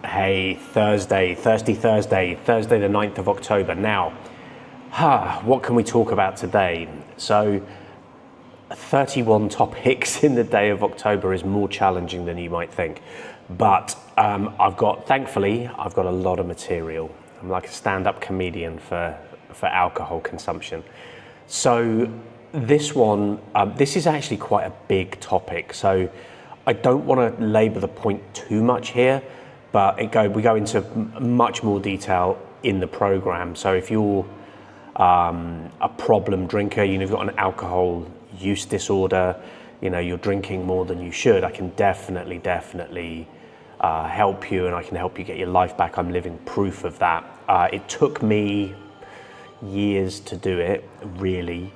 Hey, Thursday the 9th of October. Now, what can we talk about today? So, 31 topics in the day of October is more challenging than you might think. But thankfully, I've got a lot of material. I'm like a stand-up comedian for alcohol consumption. So this one, this is actually quite a big topic. So I don't want to labour the point too much here, but we go into much more detail in the program. So if you're a problem drinker, you've got an alcohol use disorder, you're drinking more than you should, I can definitely help you, and I can help you get your life back. I'm living proof of that. It took me years to do it, really,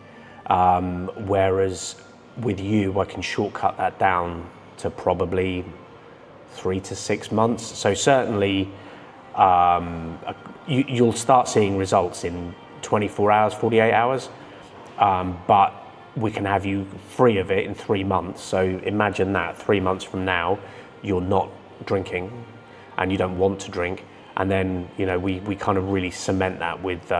whereas with you, I can shortcut that down to probably 3 to 6 months. So certainly you'll start seeing results in 24 hours, 48 hours, but we can have you free of it in 3 months. So imagine that 3 months from now, you're not drinking and you don't want to drink. And then, we kind of really cement that with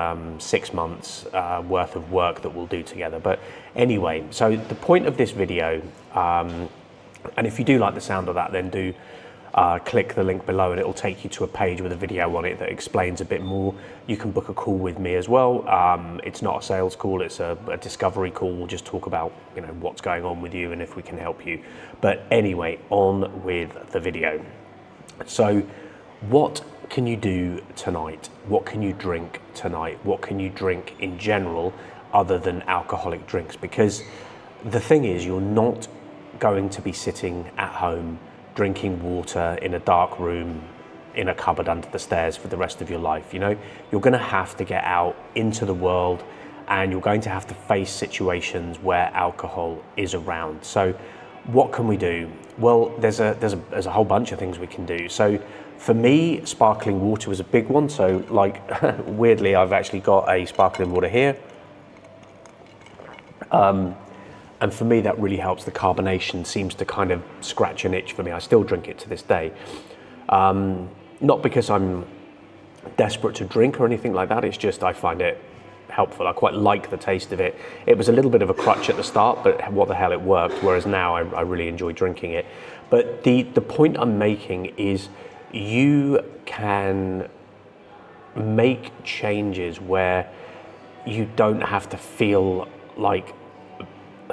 6 months worth of work that we'll do together. But anyway, so the point of this video, and if you do like the sound of that, then do click the link below and it will take you to a page with a video on it that explains a bit more. You can book a call with me as well. It's not a sales call, it's a discovery call. We'll just talk about what's going on with you and if we can help you. But anyway, on with the video. So what can you do tonight? What can you drink tonight? What can you drink in general other than alcoholic drinks? Because the thing is, you're not going to be sitting at home drinking water in a dark room in a cupboard under the stairs for the rest of your life. You're going to have to get out into the world, and you're going to have to face situations where alcohol is around. So what can we do? Well, there's a whole bunch of things we can do. So for me, sparkling water was a big one. So weirdly, I've actually got a sparkling water here. And for me, that really helps. The carbonation seems to kind of scratch an itch for me. I still drink it to this day. Not because I'm desperate to drink or anything like that. It's just I find it helpful. I quite like the taste of it. It was a little bit of a crutch at the start, but what the hell, it worked. Whereas now I really enjoy drinking it. But the point I'm making is you can make changes where you don't have to feel like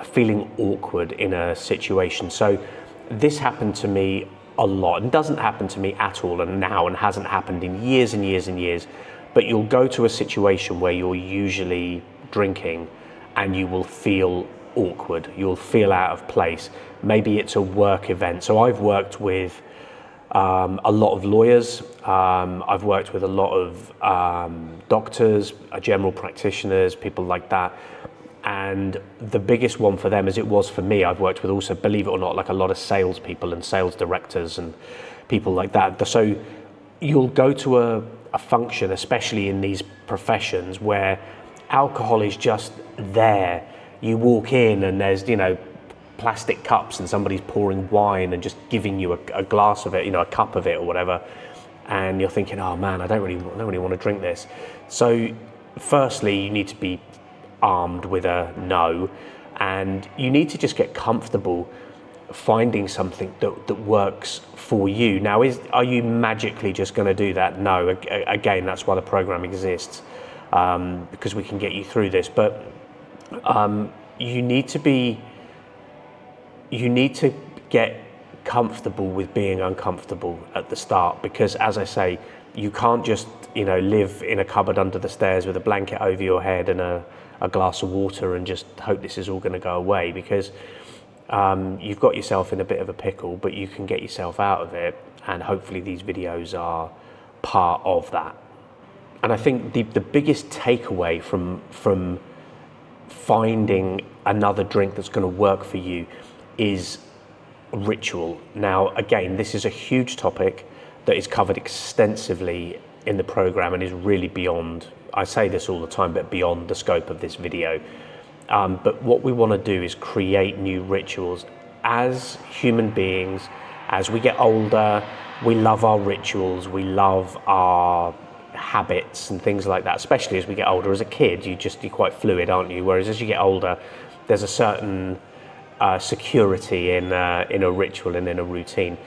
feeling awkward in a situation. So this happened to me a lot, and doesn't happen to me at all and now, and hasn't happened in years and years and years. But you'll go to a situation where you're usually drinking and you will feel awkward, you'll feel out of place. Maybe it's a work event. So I've worked with a lot of lawyers, I've worked with a lot of doctors, general practitioners, people like that. And the biggest one for them, as it was for me, I've worked with also, believe it or not, like a lot of salespeople and sales directors and people like that. So you'll go to a function, especially in these professions, where alcohol is just there. You walk in and there's, plastic cups and somebody's pouring wine and just giving you a glass of it, a cup of it or whatever. And you're thinking, oh man, I don't really want to drink this. So firstly, you need to be armed with a no, and you need to just get comfortable finding something that works for you. Now, are you magically just going to do that? No. Again, that's why the program exists, because we can get you through this. But you need to get comfortable with being uncomfortable at the start, because as I say, you can't just live in a cupboard under the stairs with a blanket over your head and a glass of water and just hope this is all going to go away, because you've got yourself in a bit of a pickle, but you can get yourself out of it, and hopefully these videos are part of that. And I think the biggest takeaway from finding another drink that's going to work for you is ritual. Now, again, this is a huge topic that is covered extensively in the program and is really beyond, I say this all the time, but beyond the scope of this video. But what we want to do is create new rituals. As human beings, As we get older, we love our rituals, we love our habits and things like that, especially as we get older. As a kid, you're quite fluid, aren't you? Whereas as you get older, there's a certain security in a ritual and in a routine.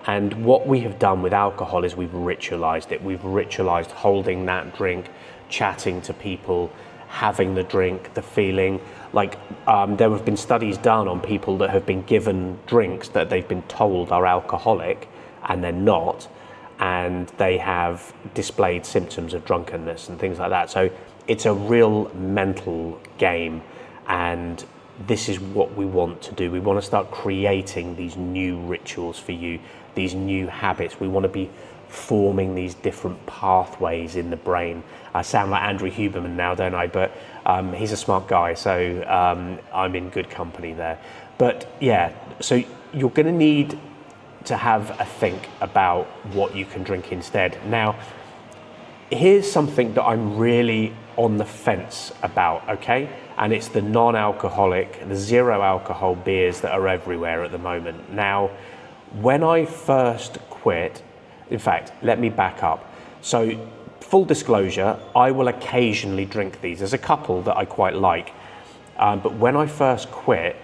And what we have done with alcohol is we've ritualized it. We've ritualized holding that drink, chatting to people, having the drink, the feeling. Like there have been studies done on people that have been given drinks that they've been told are alcoholic and they're not, and they have displayed symptoms of drunkenness and things like that. So it's a real mental game, and this is what we want to do. We want to start creating these new rituals for you, these new habits. We want to be forming these different pathways in the brain. I sound like Andrew Huberman now, don't I? But he's a smart guy, so I'm in good company there. But yeah, so you're going to need to have a think about what you can drink instead. Now, here's something that I'm really on the fence about, okay? And it's the non-alcoholic, the zero alcohol beers that are everywhere at the moment. Now, when I first quit, in fact, let me back up. So, full disclosure, I will occasionally drink these. There's a couple that I quite like. But when I first quit,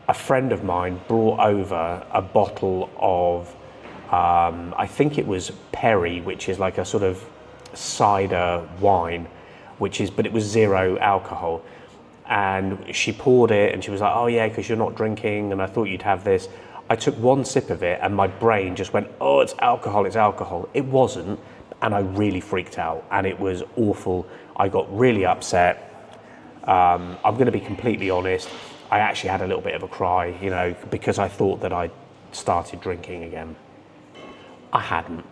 a friend of mine brought over a bottle of, I think it was Perry, which is like a sort of cider wine, but it was zero alcohol. And she poured it and she was like, oh yeah, because you're not drinking and I thought you'd have this. I took one sip of it and my brain just went, oh, it's alcohol, it's alcohol. It wasn't, and I really freaked out and it was awful. I got really upset. I'm going to be completely honest. I actually had a little bit of a cry, because I thought that I'd started drinking again. I hadn't,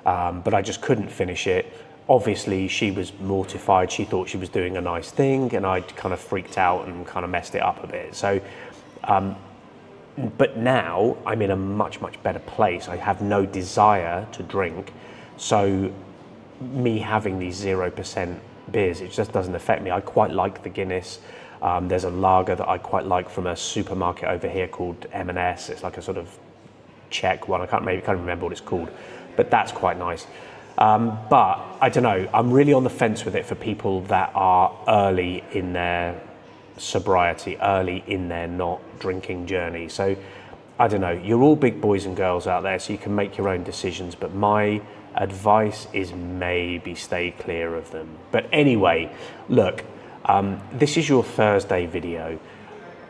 but I just couldn't finish it. Obviously, she was mortified. She thought she was doing a nice thing, and I'd kind of freaked out and kind of messed it up a bit. So, but now I'm in a much, much better place. I have no desire to drink. So me having these 0% beers, it just doesn't affect me. I quite like the Guinness. There's a lager that I quite like from a supermarket over here called M&S. It's like a sort of Czech one. I can't remember what it's called, but that's quite nice. But I don't know. I'm really on the fence with it for people that are early in their sobriety, early in their not drinking journey. So I don't know. You're all big boys and girls out there, so you can make your own decisions. But my advice is maybe stay clear of them. But anyway, look. This is your Thursday video.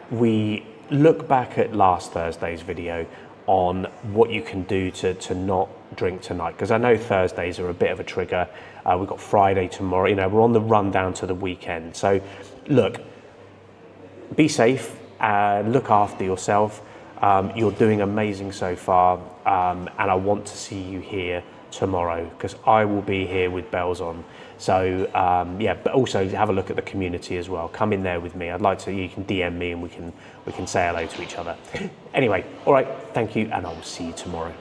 We look back at last Thursday's video on what you can do to not drink tonight, because I know Thursdays are a bit of a trigger. We've got Friday tomorrow, we're on the run down to the weekend. So look, be safe, look after yourself. You're doing amazing so far, and I want to see you here tomorrow, because I will be here with bells on. So but also have a look at the community as well. Come in there with me. I'd like to. You can DM me and we can say hello to each other. Anyway, all right. Thank you, and I will see you tomorrow.